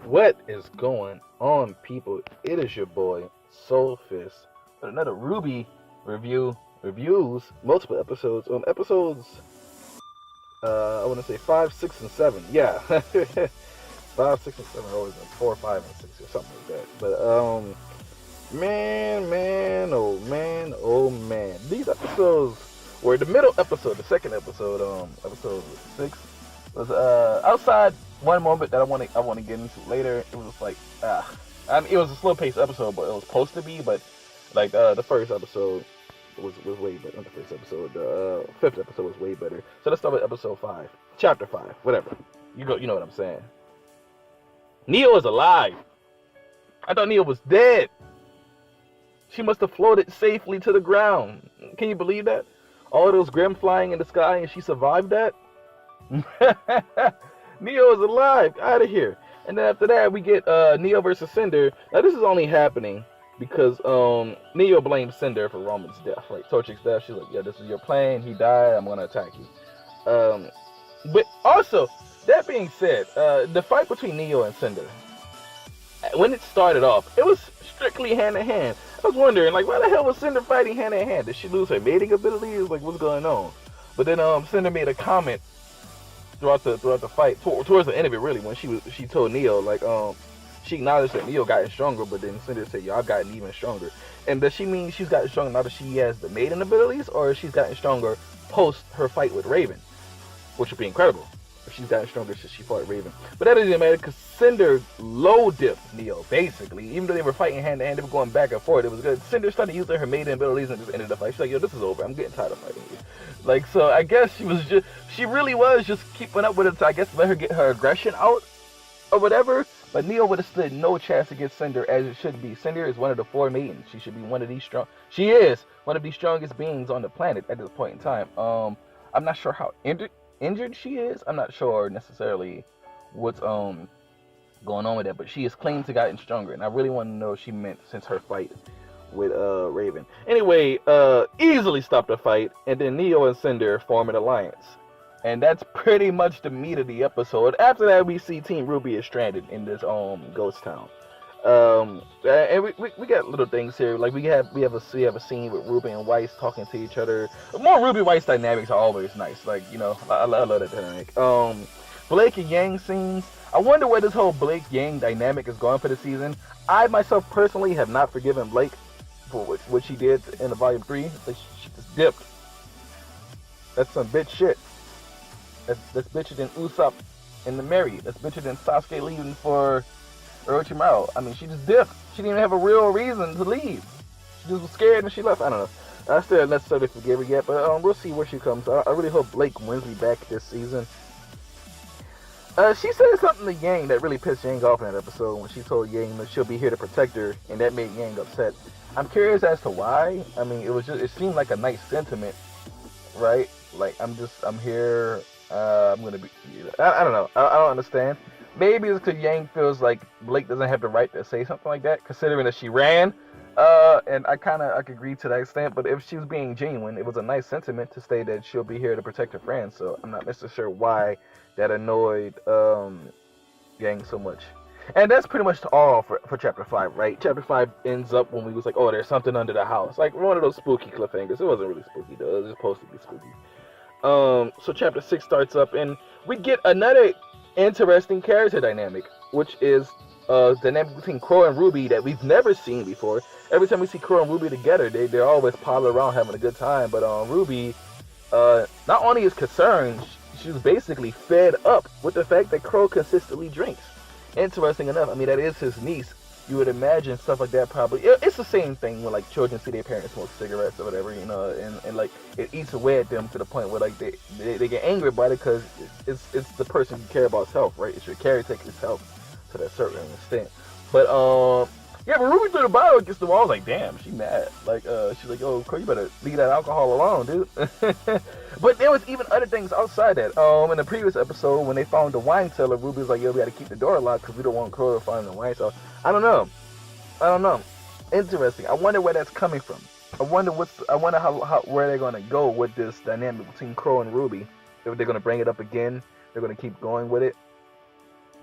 What is going on, people? It is your boy Soulfist with another Ruby reviews, multiple episodes. Episodes I want to say 5, 6, and 7. Yeah, 5, 6, and 7 are always in 4, 5, and 6 or something like that. But oh man, these episodes were the middle episode, the second episode, episode 6 was outside one moment that I want to get into later. It was like it was a slow paced episode, but it was supposed to be. But like the first episode was way better. Not the first episode, the fifth episode was way better. So let's start with episode 5, chapter 5, whatever. You know what I'm saying. Neo is alive. I thought Neo was dead. She must have floated safely to the ground. Can you believe that? All those Grim flying in the sky and she survived that? Neo is alive. Out of here. And then after that, we get Neo versus Cinder. Now this is only happening because Neo blames Cinder for Roman's death, right? Torchic's death. She's like, yeah, this is your plan. He died. I'm gonna attack you. But also, that being said, the fight between Neo and Cinder, when it started off, it was strictly hand to hand. I was wondering, like, why the hell was Cinder fighting hand to hand? Did she lose her mating abilities? Like, what's going on? But then Cinder made a comment throughout the fight, towards the end of it, really, when she told Neo, like, she acknowledged that Neo gotten stronger, but then Cinder said, yo, I've gotten even stronger. And does she mean she's gotten stronger now that she has the maiden abilities, or she's gotten stronger post her fight with Raven, which would be incredible if she's gotten stronger since she fought Raven. But that doesn't matter because Cinder low dipped Neo, basically. Even though they were fighting hand to hand, they were going back and forth. It was good. Cinder started using her maiden abilities and just ended the fight. She's like, yo, this is over. I'm getting tired of fighting you. Like, so I guess she really was just keeping up with it to, I guess, let her get her aggression out or whatever. But Neo would have stood no chance against Cinder as it should be. Cinder is one of the 4 maidens. She should be one of these she is one of the strongest beings on the planet at this point in time. I'm not sure how injured she is. I'm not sure necessarily what's going on with that, but she is claimed to gotten stronger, and I really want to know what she meant since her fight with Raven. Anyway, easily stopped the fight, and then Neo and Cinder form an alliance. And that's pretty much the meat of the episode. After that, we see Team RWBY is stranded in this ghost town. And we got little things here. Like we have a scene with Ruby and Weiss talking to each other. More Ruby Weiss dynamics are always nice. Like, you know, I love that dynamic. Blake and Yang scenes. I wonder where this whole Blake Yang dynamic is going for the season. I myself personally have not forgiven Blake for what she did in the volume 3. Like, she just dipped. That's some bitch shit. That's bitcher than Usopp and the Mary. That's bitcher than Sasuke leaving for Orochimaru. I mean, she just dipped. She didn't even have a real reason to leave. She just was scared and she left. I don't know. I still haven't necessarily forgive her yet, but we'll see where she comes. I really hope Blake wins me back this season. She said something to Yang that really pissed Yang off in that episode when she told Yang that she'll be here to protect her, and that made Yang upset. I'm curious as to why. I mean, it seemed like a nice sentiment, right? Like, I'm here. I'm gonna be. I don't know. I don't understand. Maybe it's because Yang feels like Blake doesn't have the right to say something like that, considering that she ran. And I could agree to that extent. But if she was being genuine, it was a nice sentiment to say that she'll be here to protect her friends. So I'm not necessarily sure why that annoyed Yang so much. And that's pretty much all for chapter 5, right? Chapter 5 ends up when we was like, oh, there's something under the house. Like one of those spooky cliffhangers. It wasn't really spooky though. It was supposed to be spooky. So chapter 6 starts up and we get another interesting character dynamic, which is the dynamic between Crow and RWBY that we've never seen before. Every time we see Crow and RWBY together, they're always piling around having a good time. But RWBY, not only is concerned, she's basically fed up with the fact that Crow consistently drinks. Interesting enough, I mean, that is his niece. You would imagine stuff like that probably. It's the same thing when like children see their parents smoke cigarettes or whatever, you know, and like it eats away at them to the point where like they get angry about it because it's the person you care about's health, right? It's your caretaker's health to that certain extent. But yeah, but RWBY threw the bottle against the wall. I was like, damn, she mad. Like she's like, oh, Cole, you better leave that alcohol alone, dude. But there was even other things outside that. In the previous episode when they found the wine cellar, RWBY was like, yo, we got to keep the door locked because we don't want Crow to find the wine cellar. I don't know. Interesting. I wonder where that's coming from. I wonder how where they're gonna go with this dynamic between Crow and RWBY. If they're gonna bring it up again, they're gonna keep going with it.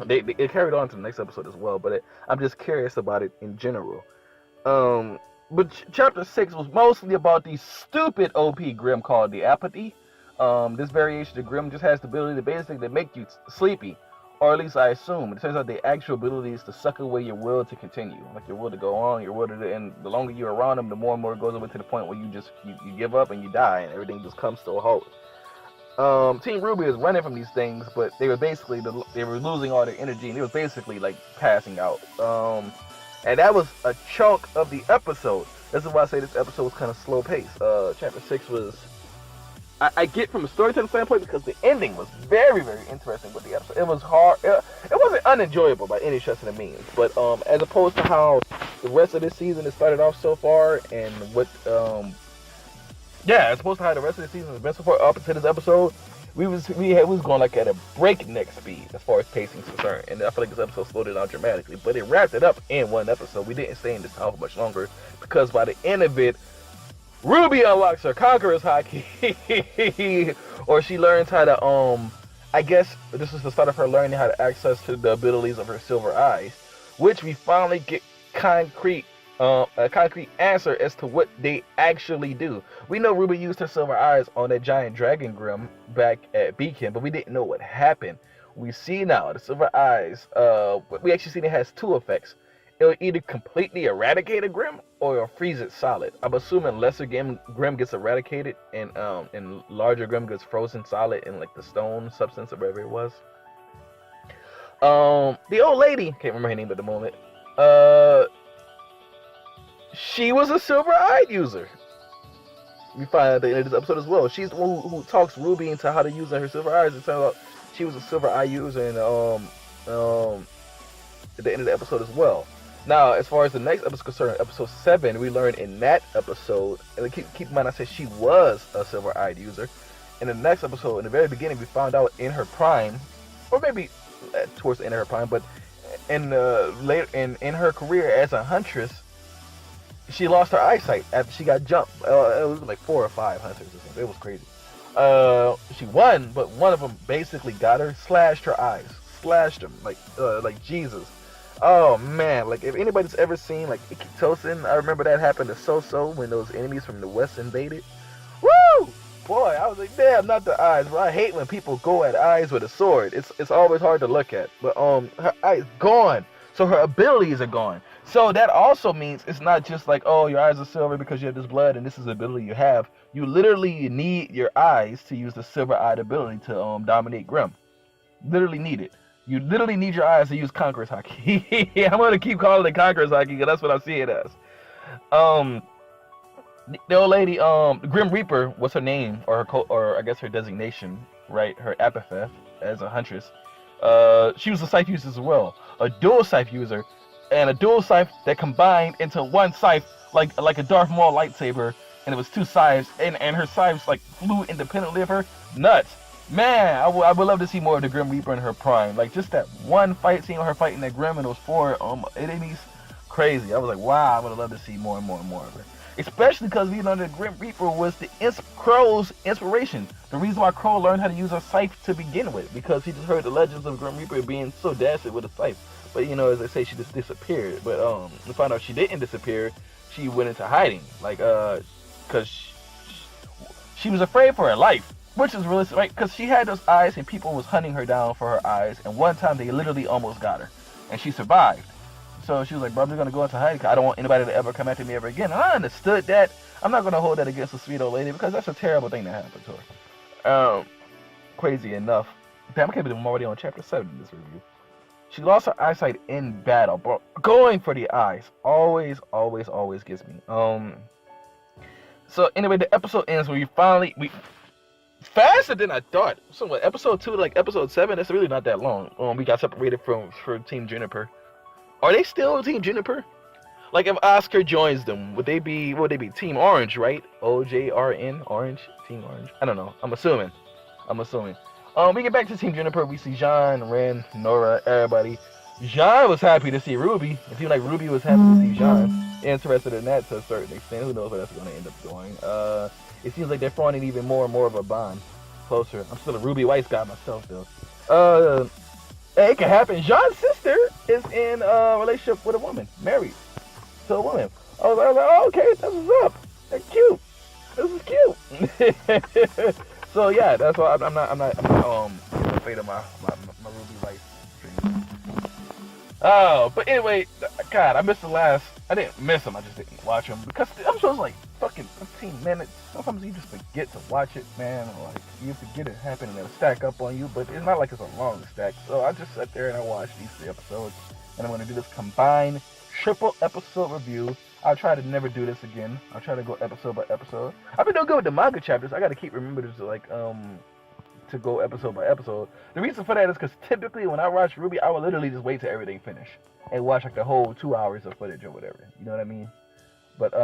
They carried on to the next episode as well, but I'm just curious about it in general. But chapter 6 was mostly about the stupid OP Grim called the Apathy. This variation of Grim just has the ability to basically make you sleepy, or at least I assume. It turns out the actual ability is to suck away your will to continue, like your will to go on, your will to, and the longer you're around them, the more and more it goes away to the point where you give up and you die, and everything just comes to a halt. Team RWBY is running from these things, but they were basically they were losing all their energy, and they was basically like passing out. And that was a chunk of the episode. This is why I say this episode was kind of slow paced. Chapter 6 was, I get from a storytelling standpoint, because the ending was very, very interesting with the episode. It was hard. It wasn't unenjoyable by any stretch of the means, but as opposed to how the rest of this season has started off so far, and what as opposed to how the rest of the season has been so far up until this episode, we was going like at a breakneck speed as far as pacing is concerned, and I feel like this episode slowed it down dramatically. But it wrapped it up in one episode. We didn't stay in this town for much longer, because by the end of it, RWBY unlocks her Conqueror's Haki, or she learns how to I guess this is the start of her learning how to access to the abilities of her silver eyes, which we finally get a concrete answer as to what they actually do. We know RWBY used her silver eyes on that giant dragon Grim back at Beacon, but we didn't know what happened. We see now the silver eyes. We actually see it has two effects. It'll either completely eradicate a Grim, or it'll freeze it solid. I'm assuming lesser Grim gets eradicated, and larger Grim gets frozen solid in like the stone substance or whatever it was. The old lady, can't remember her name at the moment. She was a silver-eyed user. We find out at the end of this episode as well. She's the one who talks RWBY into how to use her silver eyes. It turns out she was a silver-eye user at the end of the episode as well. Now, as far as the next episode is concerned, episode 7, we learned in that episode, and keep in mind I said she was a silver-eyed user. In the next episode, in the very beginning, we found out in her prime, or maybe towards the end of her prime, but in her career as a huntress, she lost her eyesight after she got jumped. It was like 4 or 5 hunters or something. It was crazy. She won, but one of them basically got her, slashed her eyes, slashed them like Jesus. Oh man, like if anybody's ever seen like Ikitosen, I remember that happened to So when those enemies from the west invaded. Woo! Boy, I was like, damn, not the eyes, bro. I hate when people go at eyes with a sword. It's always hard to look at. But her eyes gone, so her abilities are gone. So that also means it's not just like, oh, your eyes are silver because you have this blood and this is the ability you have. You literally need your eyes to use the silver-eyed ability to dominate Grim. Literally need it. You literally need your eyes to use Conqueror's Haki. I'm gonna keep calling it Conqueror's Haki because that's what I see it as. The old lady, Grim Reaper was her name, or I guess her designation, right? Her epithet as a huntress. She was a scythe user as well, a dual scythe user. And a dual scythe that combined into one scythe, like a Darth Maul lightsaber, and it was 2 scythes, and her scythes like flew independently of her. Nuts, man! I would love to see more of the Grim Reaper in her prime. Like just that one fight scene with her fighting that Grim and those 4 enemies, crazy. I was like, wow, I would have loved to see more and more and more of her. Especially because we know that Grim Reaper was the Crow's inspiration. The reason why Crow learned how to use a scythe to begin with, because he just heard the legends of Grim Reaper being so dashing with a scythe. But you know, as they say, she just disappeared. But we found out she didn't disappear. She went into hiding, like because she was afraid for her life, which is really right. Because she had those eyes, and people was hunting her down for her eyes. And one time they literally almost got her, and she survived. So she was like, "Bro, I'm just gonna go into hiding. I don't want anybody to ever come after me ever again." And I understood that. I'm not gonna hold that against the sweet old lady because that's a terrible thing that happened to her. Crazy enough. Damn, I can't believe I'm already on chapter 7 in this review. She lost her eyesight in battle, bro. Going for the eyes always gets me. So anyway, the episode ends when we faster than I thought. So what, episode 2 to like episode 7? That's really not that long. We got separated from Team Juniper. Are they still Team Juniper? Like if Oscar joins them, would they be Team Orange, right? OJRN, Orange, Team Orange. I don't know. I'm assuming. We get back to Team Juniper. We see Jean, Ren, Nora, everybody. Jean was happy to see RWBY. It seemed like RWBY was happy to see Jean. Interested in that to a certain extent. Who knows where that's going to end up going. It seems like they're forming even more and more of a bond closer. I'm still a RWBY Weiss guy myself, though. it can happen. Jean's sister is in a relationship with a woman, married to a woman. I was like, oh, okay, that's what's up. That's cute. This is cute. So yeah, that's why I'm not afraid of my RWBY life. Oh, but anyway, God, I missed the last. I didn't miss them. I just didn't watch them because the episode's like fucking 15 minutes. Sometimes you just forget to watch it, man. Like you forget it happened and it'll stack up on you. But it's not like it's a long stack. So I just sat there and I watched these 3 episodes, and I'm gonna do this combined triple episode review. I'll try to never do this again. I'll try to go episode by episode. I've been doing good with the manga chapters. I gotta keep remembering to like to go episode by episode. The reason for that is because typically when I watch RWBY, I will literally just wait till everything finish and watch like the whole 2 hours of footage or whatever. You know what I mean? But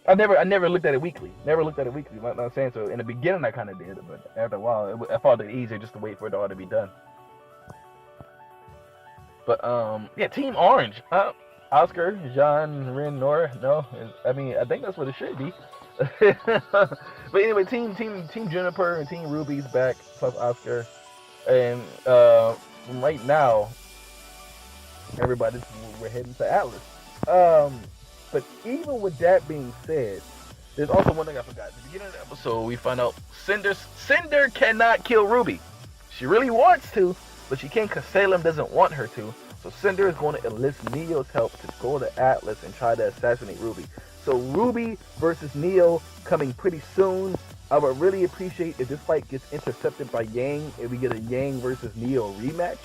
I never looked at it weekly. Never looked at it weekly. I'm not saying so. In the beginning, I kind of did, but after a while, I found it easier just to wait for it all to be done. But yeah, Team Orange. Oscar, Jean, Rin, Nora. No, I mean I think that's what it should be. But anyway, Team Juniper and Team RWBY's back plus Oscar, and right now we're heading to Atlas. But even with that being said, there's also one thing I forgot. At the beginning of the episode, we find out Cinder cannot kill RWBY. She really wants to, but she can't because Salem doesn't want her to. So Cinder is going to enlist Neo's help to go to Atlas and try to assassinate RWBY. So RWBY versus Neo coming pretty soon. I would really appreciate if this fight gets intercepted by Yang, if we get a Yang versus Neo rematch.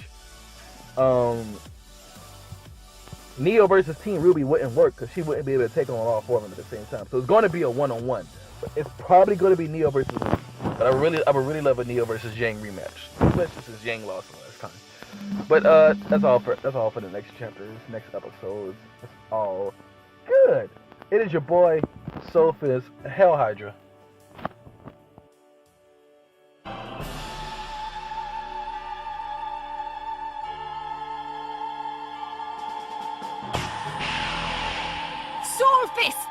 Neo versus Team RWBY wouldn't work because she wouldn't be able to take on all 4 of them at the same time. So it's going to be a one-on-one. But it's probably going to be Neo versus RWBY. But I would really love a Neo versus Yang rematch, especially since Yang lost the last time. But that's all for the next chapters, next episodes. It's all good. It is your boy Sophus Hell Hydra. Swordfist!